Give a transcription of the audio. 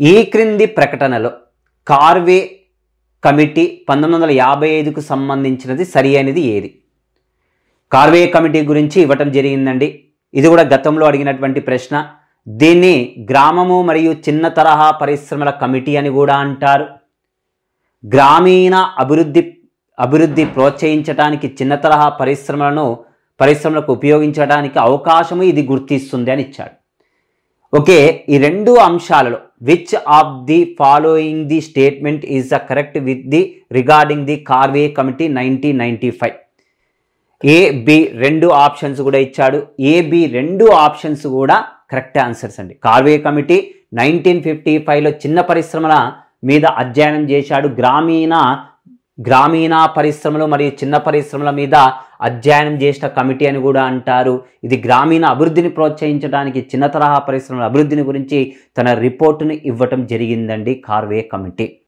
ఈ క్రింది ప్రకటనలో కార్వే కమిటీ 1955కు సంబంధించినది సరి అయినది ఏది? కార్వే కమిటీ గురించి ఇవ్వటం జరిగిందండి. ఇది కూడా గతంలో అడిగినటువంటి ప్రశ్న. దీన్ని గ్రామము మరియు చిన్న తరహా పరిశ్రమల కమిటీ అని కూడా అంటారు. గ్రామీణ అభివృద్ధి ప్రోత్సహించడానికి చిన్న తరహా పరిశ్రమలకు ఉపయోగించడానికి అవకాశము ఇది గుర్తిస్తుంది అని ఇచ్చాడు. ఓకే, ఈ రెండు అంశాలలో which of the following the statement is the correct with the regarding the Karve committee 1995? A B రెండు ఆప్షన్స్ కూడా ఇచ్చాడు. ఏ బి రెండు ఆప్షన్స్ కూడా కరెక్ట్ ఆన్సర్స్ అండి. కార్వే కమిటీ 1955లో చిన్న పరిశ్రమల మీద అధ్యయనం చేశాడు. గ్రామీణ పరిశ్రమలు మరియు చిన్న పరిశ్రమల మీద అధ్యయనం చేసిన కమిటీ అని కూడా అంటారు. ఇది గ్రామీణ అభివృద్ధిని ప్రోత్సహించడానికి చిన్న తరహా పరిశ్రమల అభివృద్ధిని గురించి తన రిపోర్టును ఇవ్వటం జరిగిందండి కార్వే కమిటీ.